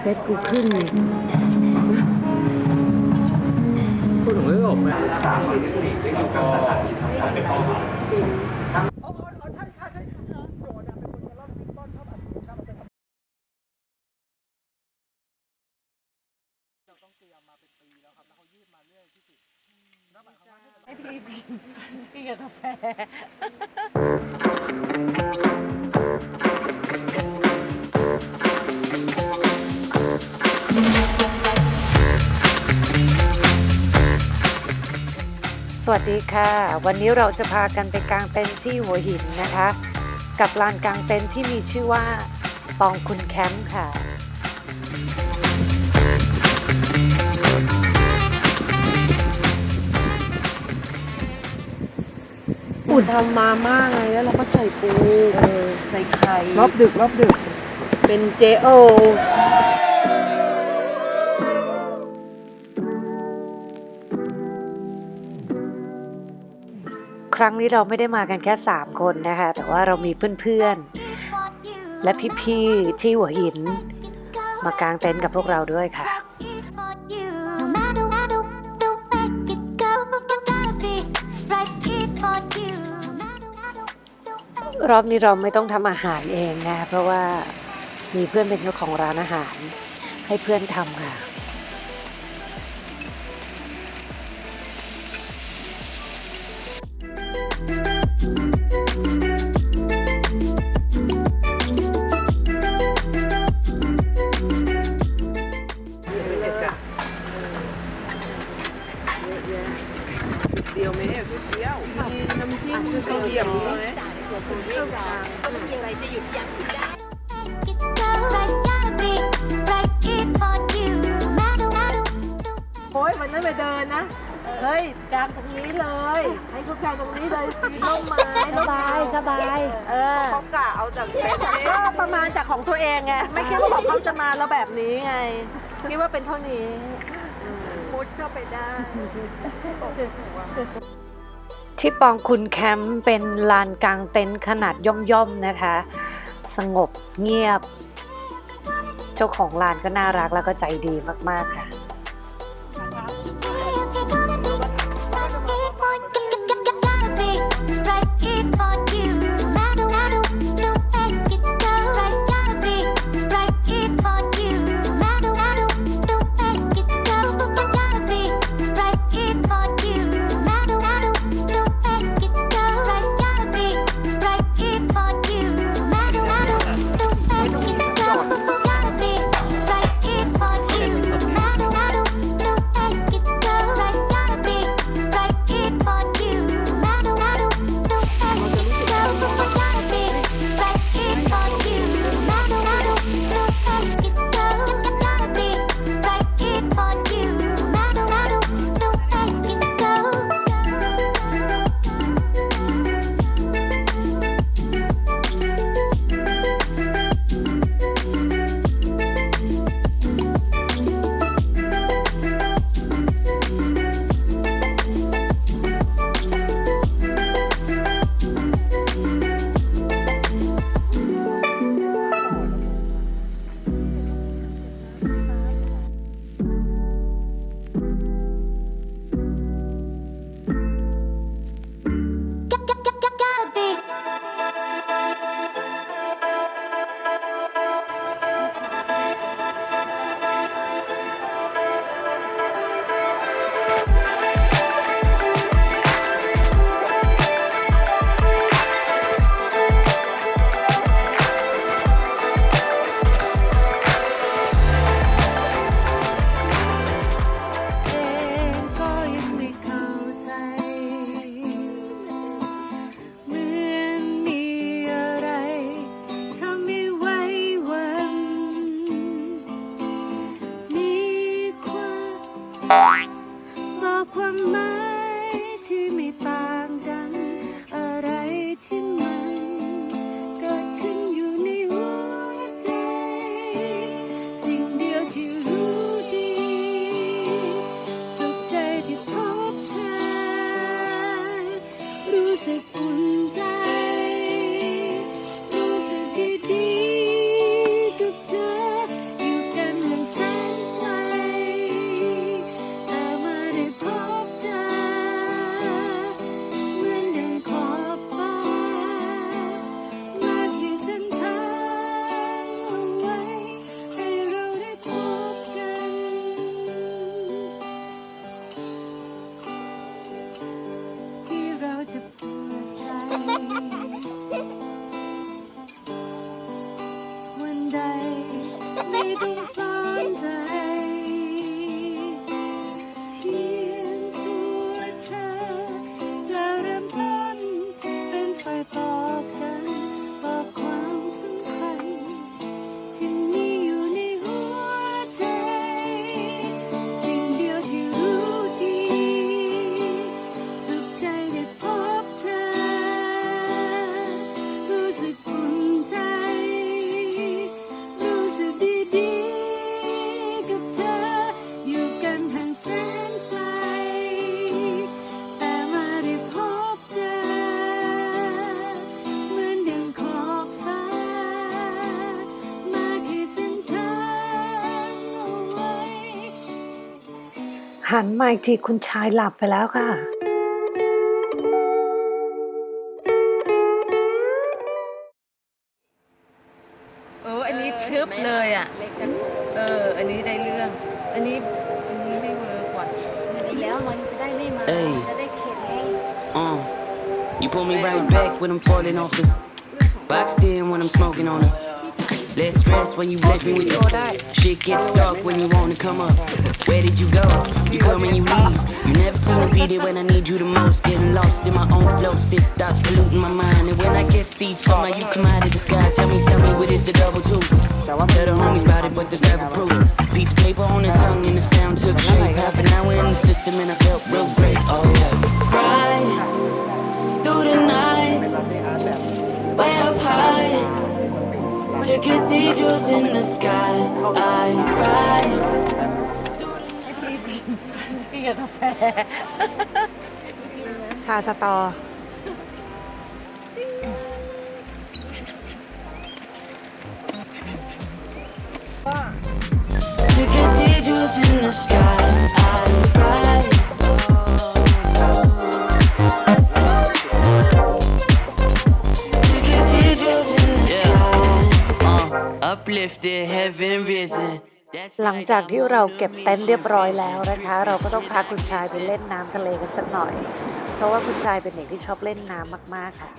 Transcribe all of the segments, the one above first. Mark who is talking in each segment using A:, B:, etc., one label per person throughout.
A: เซ็ตกูขึ้น
B: พูดถึงเรื่องออกแบบ3-4ขึ้นอยู่กับสถานที่ทำงานเป็นข้อหา
A: ให้พี่กินกับกาแฟสวัสดีค่ะวันนี้เราจะพากันไปกางเต็นท์ที่หัวหินนะคะกับลานกางเต็นท์ที่มีชื่อว่าปองคุณแคมป์ค่ะ
C: อุ่นทำมาม่าไงแล้วเราก็ใส่ปูใส่ไข่
A: รอบดึก
C: เป็นเจโอ
A: ครั้งนี้เราไม่ได้มากันแค่3คนนะคะแต่ว่าเรามีเพื่อนๆและพี่ๆที่หัวหินมากางเต็นท์กับพวกเราด้วยค่ะรอบนี้เราไม่ต้องทำอาหารเองนะเพราะว่ามีเพื่อนเป็นเจ้าของร้านอาหารให้เพื่อนทำค่ะ
C: เดียวไหมเนี่ยชุดเดียวมีน้ำจิ้มชุดเดียวไหมคุณเรียกก็ไม่มีอะไรจะหยุดยั้งได้โอ้ยมันนั่นไปเดินนะเฮ้ยกางตรงนี้เลยให้เขากางตรงนี้เลยมีร่มไม้
A: สบาย
C: เขากะเอาจากก็ประมาณจากของตัวเองไงไม่คิดว่าของเขาจะมาแล้วแบบนี้ไงคิดว่าเป็นเท่านี้มุดเข้าไปได้
A: ที่ปองคุณแคมป์เป็นลานกางเต็นท์ขนาดย่อมๆนะคะสงบเงียบเจ้าของลานก็น่ารักแล้วก็ใจดีมากๆค่ะ
D: บอกความหมายที่ไม่ต่างกันอะไรที่มันเกิดขึ้นอยู่ในหัวใจสิ่งเดียวที่รู้ดีสุขใจที่พบเธอรู้สึกอุ่นใจรู้สึกดีๆกับเธออยู่กัน ได้พบเจอเหมือนดังขอบฟ้ามาขีดเส้นทางเอาไว้ให้เราได้พบกันที่เราจะเปิดใจวันใดไม่ต้องซ่อนใจเพียงตัวเธอจะเริ่มต้นเป็นไฟบอกกันบอกความสำคัญที่มีอยู่ในหัวใจสิ่งเดียวที่รู้ดีสุขใจได้พบเธอรู้สึกอุ่นใจรู้สึกดีๆกับเธออยู่กันห่างแสนไกลแต่มาได้พบเจอเหมือนดังขอบฟ้ามาขีดเส้นทางเอาไว้
A: หันมาอีกทีคุณชายหลับไปแล้วค่ะ
C: อันนี้ทึบเลยอ่ะอันนี้ได้เรื่อง อันนี้ไม่เวิร์กว่ะ
E: ดีแล้วมันจะได้ไม่มา
F: Hey.
E: จะได้เข็ดไง
F: You pull me right back when I'm falling off the box then when I'm smoking on it. Less stress when you bless me with your shit gets dark when you wanna come up. Where did you go? You come and you leave. You never seem to be there when I need you the most. Getting lost in my own flow, sick thoughts polluting my mind. And when I get steep, somehow you come out of the sky. Tell me what is the double two? Tell the homies about it, but there's never proof. Piece of paper on the tongue and the sound took shape. Half an hour in the system and I felt real great. Oh yeah. Right through the night, way up high, to cathedrals in the sky. I ride.
C: กินกับกาแฟ
A: ชาสตอ
F: To cathedrals in the sky. I ride. To cathedrals in the sky. Uplifted, heaven risen.
A: หลังจากที่เราเก็บเต็นท์เรียบร้อยแล้วนะคะ เราก็ต้องพาคุณชายไปเล่นน้ำทะเลกันสักหน่อย เพราะว่าคุณชายเป็นเด็กที่ชอบเล่นน้ำมากๆค่ะ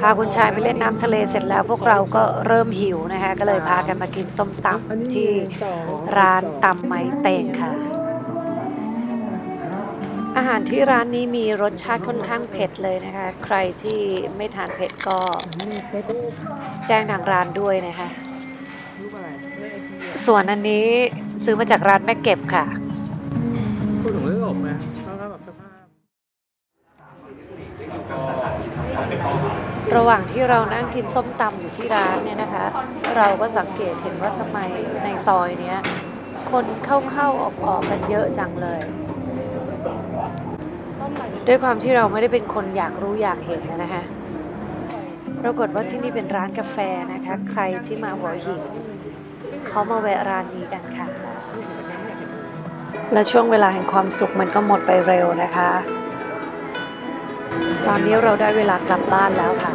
A: พาคุณชายไปเล่นน้ำทะเลเสร็จแล้วพวกเราก็เริ่มหิวนะคะ ก็เลยพากันมากินส้มตำที่ร้านตำไม้เตงค่ะ อาหารที่ร้านนี้มีรสชาติค่อนข้างเผ็ดเลยนะคะ ใครที่ไม่ทานเผ็ดก็แจ้งทางร้านด้วยนะคะ ส่วนอันนี้ซื้อมาจากร้านแม่เก็บค่ะ
B: พูดถึงเรื่องอกไหมเขาก็แบบสภาพ
A: ระหว่างที่เรานั่งกินส้มตำอยู่ที่ร้านเนี่ยนะคะ เราก็สังเกตเห็นว่าทำไมในซอยเนี้ยคนเข้าๆออกๆกันเยอะจังเลย ด้วยความที่เราไม่ได้เป็นคนอยากรู้อยากเห็นนะคะปรากฏว่าที่นี่เป็นร้านกาแฟนะคะ ใครที่มาหัวหินเขามาแวะร้านนี้กันค่ะ และช่วงเวลาแห่งความสุขมันก็หมดไปเร็วนะคะ ตอนนี้เราได้เวลากลับบ้านแล้วค่ะ